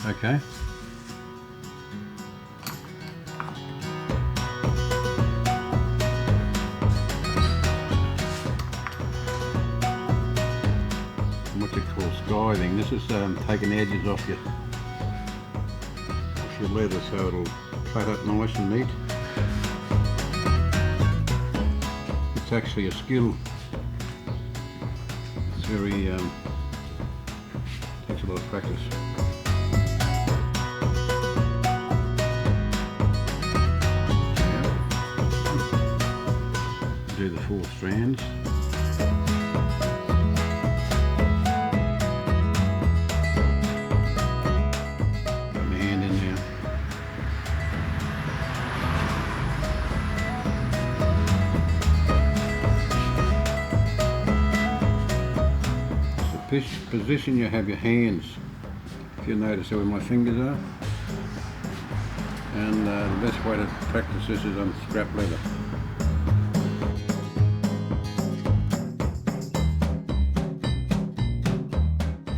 Okay. What you call skiving. This is taking the edges off your leather so it'll cut up nice and neat. It's actually a skill. It's very takes a lot of practice. Do the 4 strands. Position you have your hands, if you notice where my fingers are, and the best way to practice this is on scrap leather.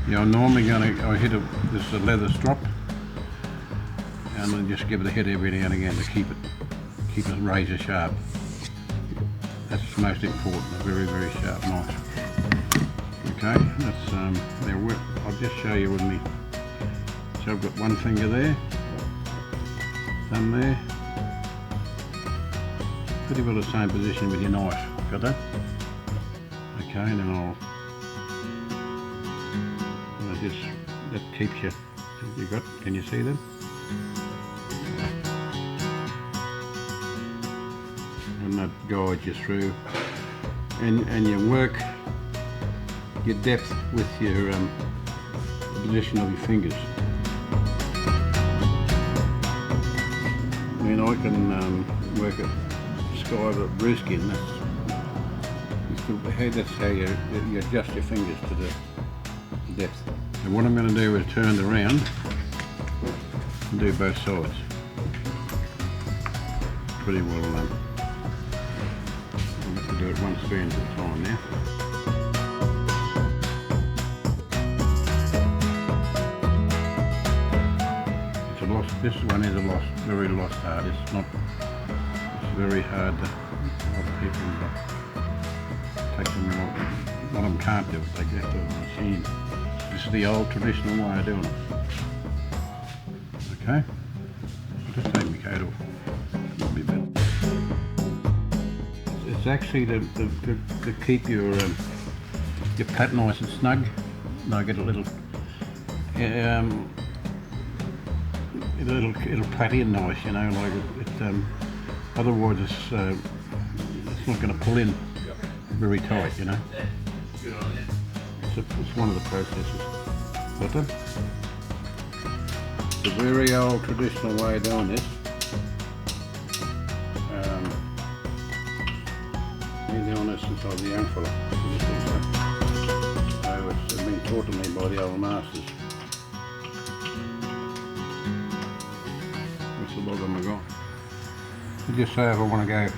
Yeah, I'm normally I hit this leather strop and I just give it a hit every now and again to keep it razor sharp. That's most important, a very, very sharp knife. Okay, that's I'll just show you with me. So I've got one finger there, thumb there, pretty well the same position with your knife. Got that? Okay, and then I'll just, that keeps you got, can you see that? And that guides you through, and you work your depth with your position of your fingers. I mean, I can work it skive at brewskin. That's how you adjust your fingers to the depth. And what I'm going to do is turn it around and do both sides. Pretty well done. I'll have to do it one strand at a time now. This one is a very lost art. It's very hard to, a lot of people take them, a lot of them can't do it, they get to the machine. This is the old traditional way of doing it. Okay, I'll just take my coat off. That'll be better. It's actually to keep your plait nice and snug. They'll get a little it'll plait in nice, you know, like it otherwise it's not going to pull in very tight, you know. It's one of the processes. Got that? It's a very old traditional way of doing this. Been doing this since I was a young fella. So it's been taught to me by the old masters. The log on my got. So just say if I want to go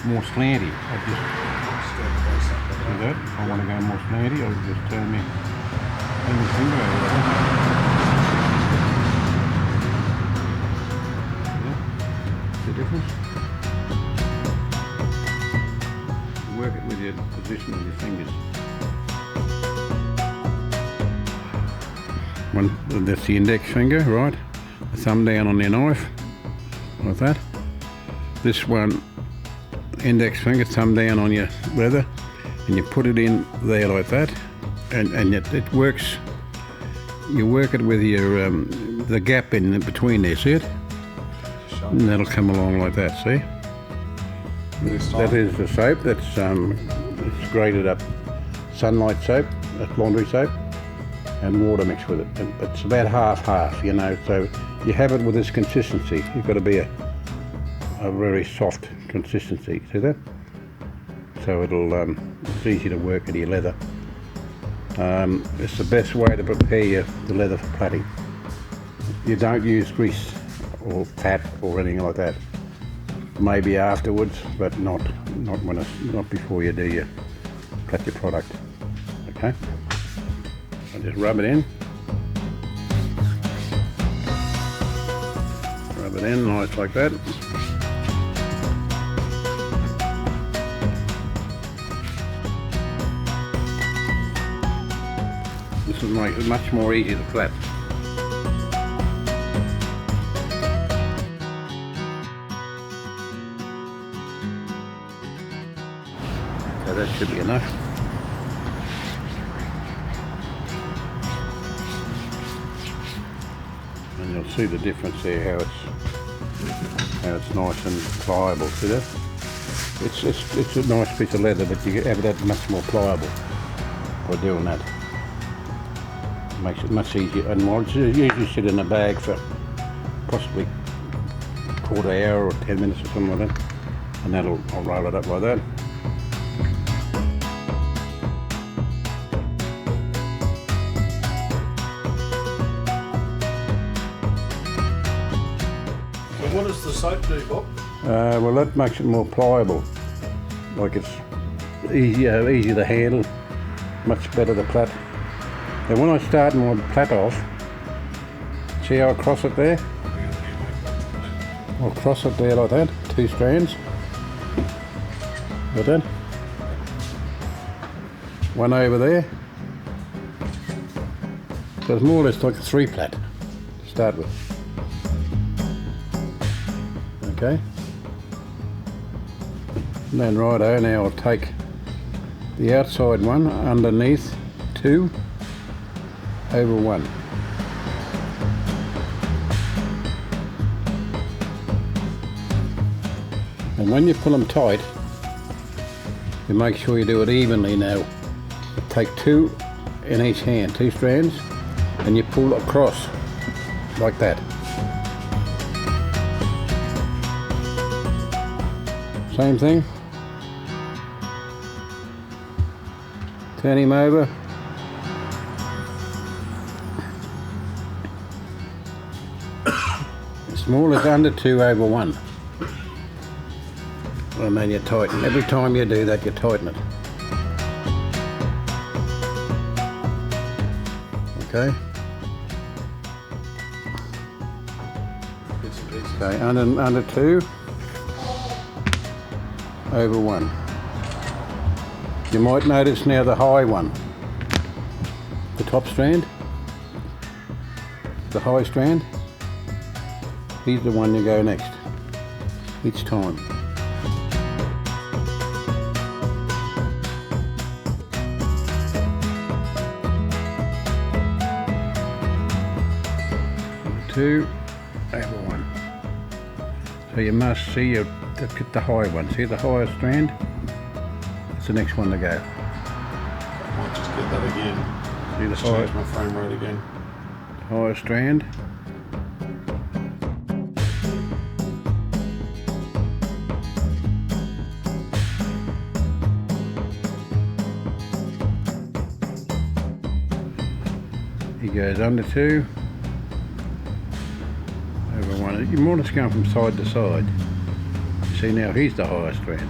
more slanty, I just do that. If I want to go more slanty, I'll just turn my finger over there. Yeah. See the difference? Work it with your position of your fingers. That's the index finger, right? The thumb down on your knife. Like that. This one, index finger, thumb down on your leather, and you put it in there like that, and it works. You work it with your the gap in between there, see it? And that'll come along like that, see? That is the soap. That's it's grated up sunlight soap, that's laundry soap, and water mixed with it. It's about half, you know, so you have it with this consistency. You've got to be a very soft consistency, see that? So it's easy to work into your leather. It's the best way to prepare the leather for plaiting. You don't use grease or fat or anything like that. Maybe afterwards, but not before you do your plait your product. Okay? I just rub it in. it in nice like that. This will make it much more easy to plait. So that should be enough. And you'll see the difference there, how it's nice and pliable. See that? It's a nice piece of leather, but you have that much more pliable by doing that. It makes it much easier and more. It usually sit in a bag for possibly a quarter hour or 10 minutes or something like that, and I'll roll it up like that. What does the soap do, Bob? Well, that makes it more pliable. Like it's easier to handle, much better to plait. And when I start my plait off, see how I cross it there? I'll cross it there like that, 2 strands. Like that. One over there. So it's more or less like a 3 plait to start with. Okay. And then righto, now I'll take the outside one underneath 2 over 1. And when you pull them tight, you make sure you do it evenly now. You take 2 in each hand, 2 strands, and you pull across like that. Same thing. Turn him over. Small is under 2 over 1. And then you tighten. Every time you do that, you tighten it. Okay. Okay, under 2 over 1. You might notice now the high one, the top strand, the high strand, he's the one you go next, each time. Two over 1. So you must see the high one. See the higher strand? It's the next one to go. I might just get that again. See the change my frame rate again. Higher strand. He goes under 2 over 1. You're more or less going from side to side. See now, he's the higher strand.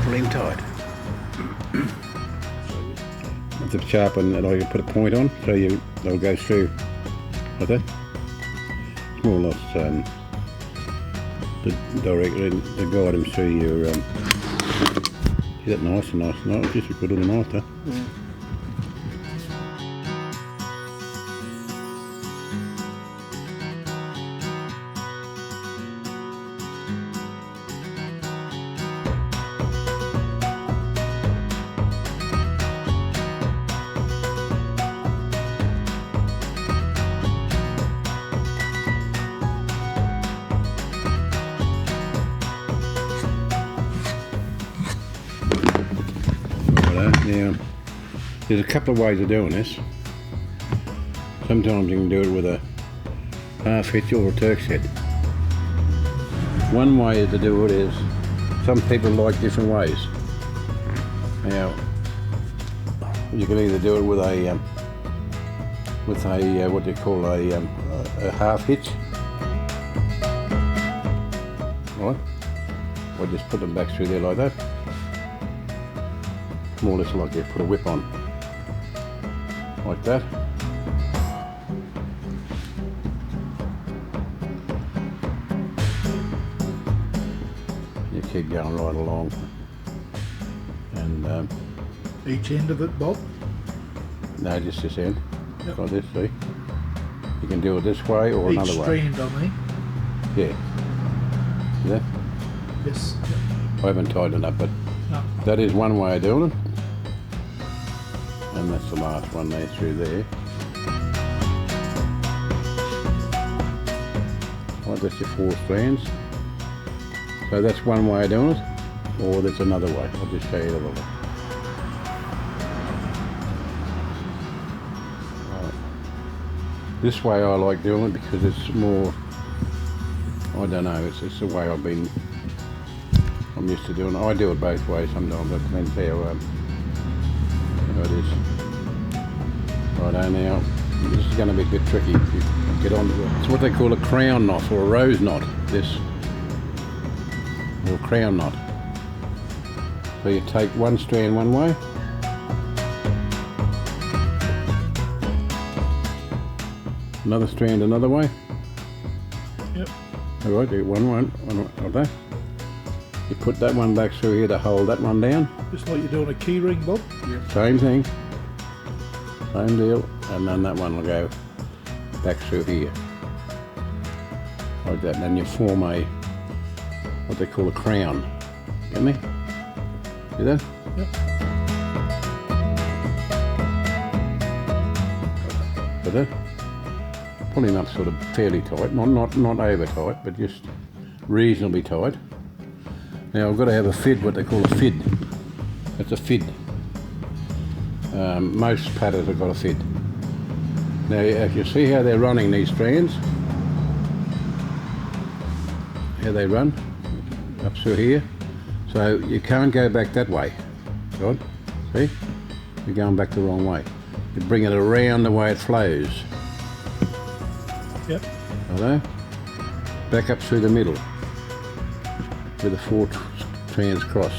Pull him tight. To sharpen it, I can put a point on, so they'll go through like that. It's more or less the guide them through your. See that nice and nice. Just a good little knife, huh? Yeah. Now, there's a couple of ways of doing this. Sometimes you can do it with a half hitch or a Turk's head. One way to do it is, some people like different ways. Now, you can either do it with a what do you call a half hitch, right? Or just put them back through there like that. More or less like you put a whip on, like that. keep going right along. And Each end of it, Bob? no, just this end. Yep. Like this, see? You can do it this way or Each another way. strand, I mean. Yeah. See that? Yes. I haven't tightened it up, but No. that is one way of doing it. And that's the last one there through there. Right, that's your 4 strands. So that's one way of doing it, or that's another way. I'll just show you the other way. Right. This way I like doing it because it's more, I don't know, it's the way I'm used to doing it. I do it both ways sometimes, it depends how it is. Righto, now, this is going to be a bit tricky if you get on to it. It's what they call a crown knot or a rose knot, this, or a crown knot. So you take one strand one way, another strand another way. Yep. Alright, do one like that. You put that one back through here to hold that one down. Just like you're doing a key ring, Bob? Yep. Same thing. Same deal. And then that one will go back through here. Like that. And then you form a, what they call a crown. Get me? See that? Yep. Got that? Pull him up sort of fairly tight. Not over tight, but just reasonably tight. Now I've got to have a fid, what they call a fid. That's a fid. Most patterns have got a fid. Now if you see how they're running these strands, how they run, up through here. So you can't go back that way, right? See? You're going back the wrong way. You bring it around the way it flows. Yep. Righto? Back up through the middle, where the 4 strands cross.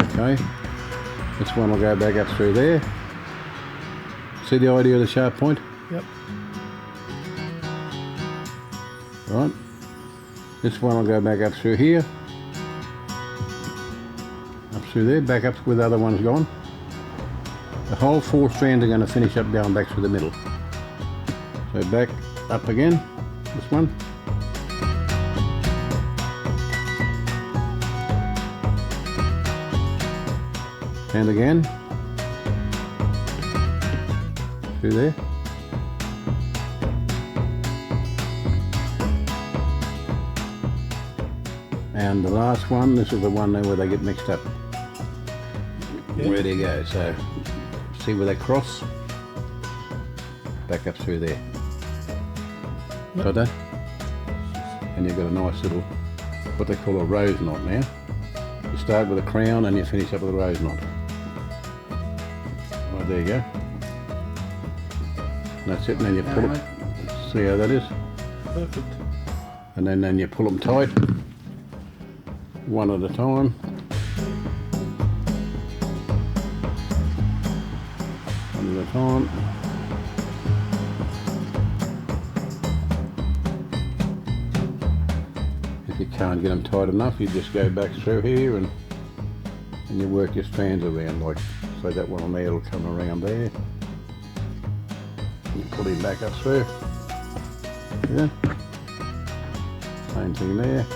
Okay, this one will go back up through there. See the idea of the sharp point? Yep. Right. This one will go back up through here. Up through there, back up where the other one's gone. The whole 4 strands are going to finish up down back through the middle. So back up again, this one. And again, through there. And the last one, this is the one there where they get mixed up. Yeah. Where they go, so see where they cross? Back up through there. Yep. Got that? And you've got a nice little, what they call a rose knot now. You start with a crown and you finish up with a rose knot. Right, there you go. And that's it, and then you pull it. See how that is? Perfect. And then you pull them tight, one at a time. One at a time. If you can't get them tight enough, you just go back through here and you work your strands around, like so that one on there will come around there. You pull him back up through. Yeah. Same thing there.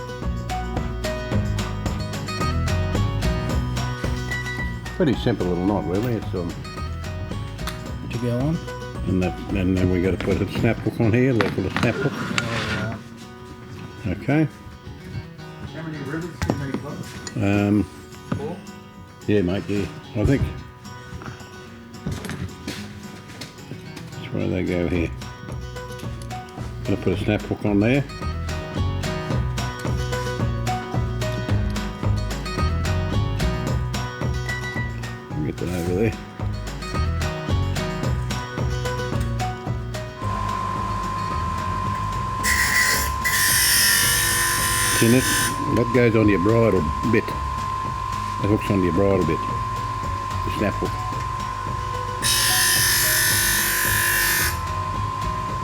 Pretty simple little knot, really. It's To go on. and then we got to put a snap hook on here. They call a snap hook. Okay. How many rivets do you need, Bob? 4? Yeah, mate. Yeah, I think. That's where they go here. Gonna put a snap hook on there. Get that over there. See it? That goes on your bridle bit. That hook's on your bridle bit. The snap hook.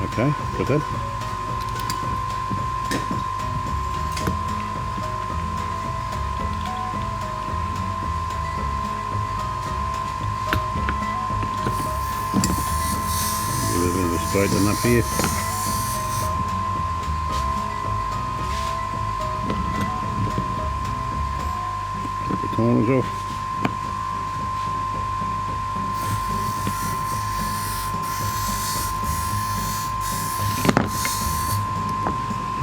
Okay, got that? straighten up here. Get the corners off.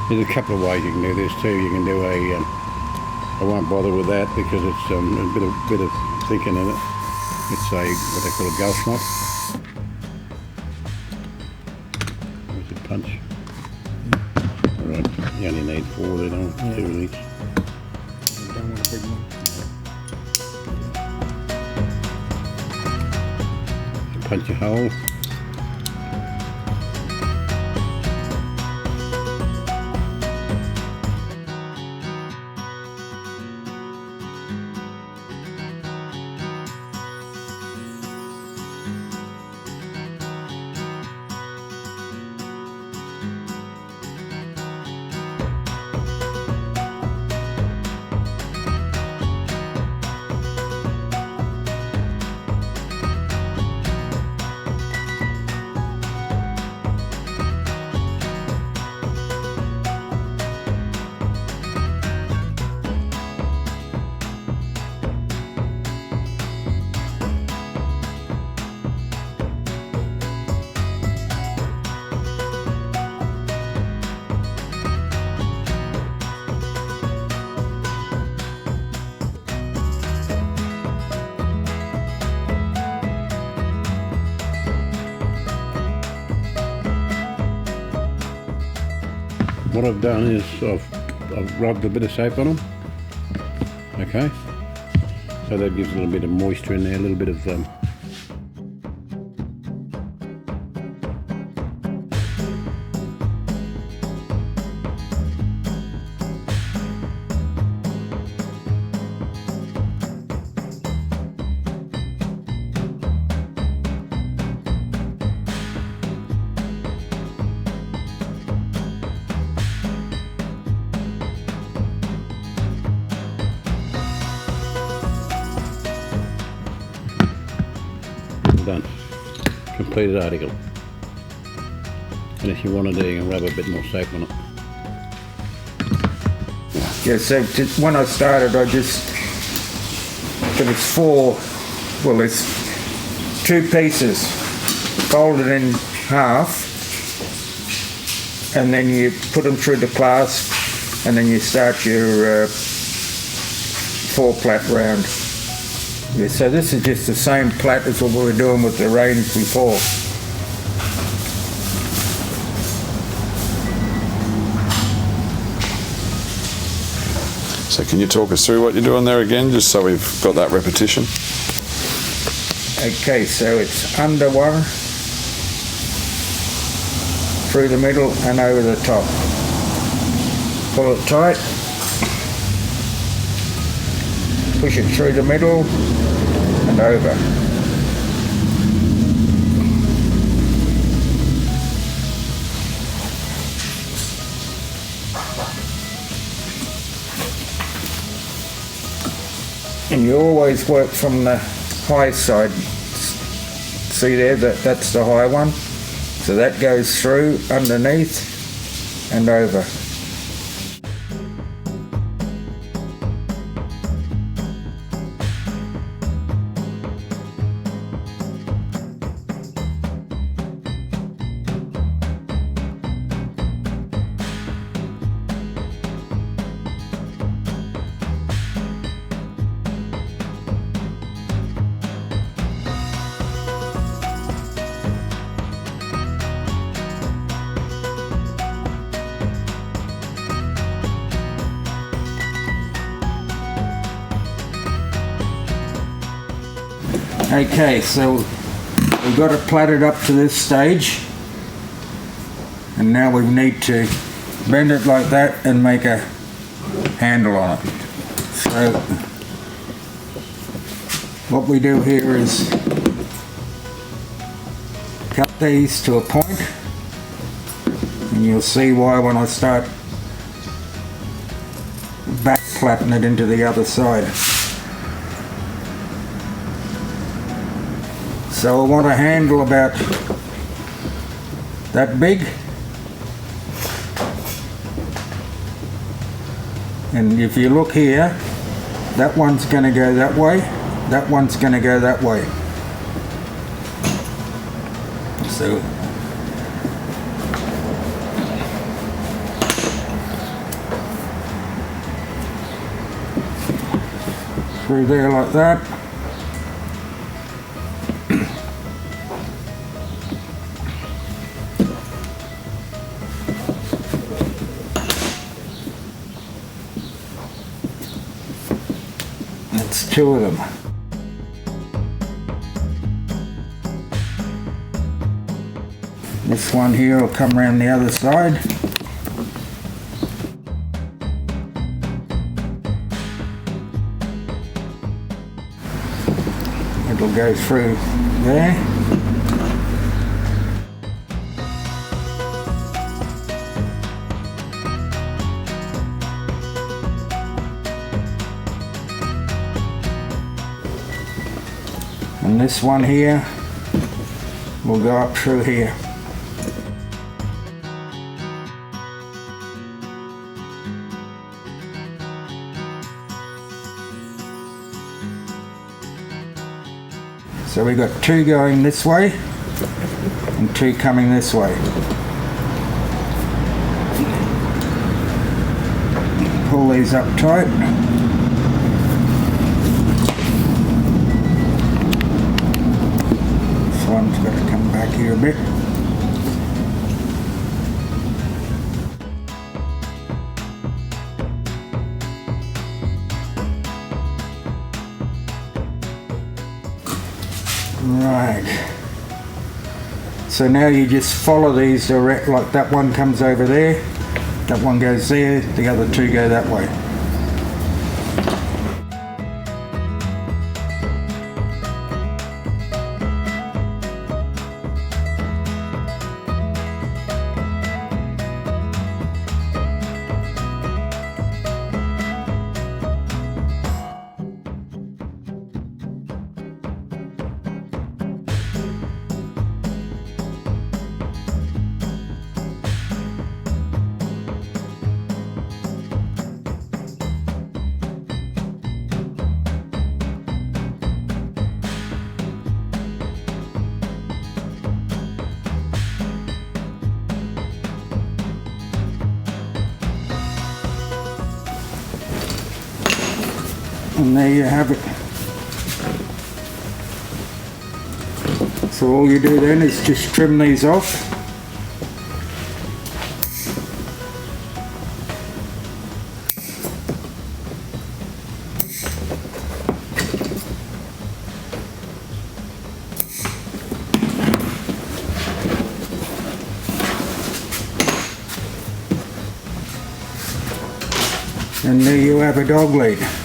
There's a couple of ways you can do this too. You can do a, I won't bother with that because it's a bit of thinking in it. It's a, what they call a gulf knot. Where's the punch? Alright, you only need 4 there, don't you? 2 of each. Don't want a big one. Punch a hole. What I've done is I've rubbed a bit of soap on them. Okay, so that gives a little bit of moisture in there, a little bit of done. Completed article. And if you want to do, you can rub a bit more soap on it. Yeah, so when I started, I just, but it's 4, well, it's 2 pieces folded in half, and then you put them through the clasp, and then you start your 4 plait round. Yeah, so this is just the same plait as what we were doing with the reins before. So can you talk us through what you're doing there again, just so we've got that repetition? Okay, so it's under one, through the middle and over the top. Pull it tight, push it through the middle and over. And you always work from the high side. See there, that's the high one. So that goes through, underneath and over. Okay, so we've got it plaited up to this stage, and now we need to bend it like that and make a handle on it. So what we do here is cut these to a point, and you'll see why when I start back plaiting it into the other side. So I want a handle about that big. And if you look here, that one's going to go that way, that one's going to go that way. So through there like that. That's two of them. This one here will come around the other side. It'll go through there. And this one here will go up through here. So we've got two going this way and two coming this way. Pull these up tight. This one's got to come back here a bit. Right, so now you just follow these direct, like that one comes over there, that one goes there, the other two go that way. And there you have it. So all you do then is just trim these off. And there you have a dog lead.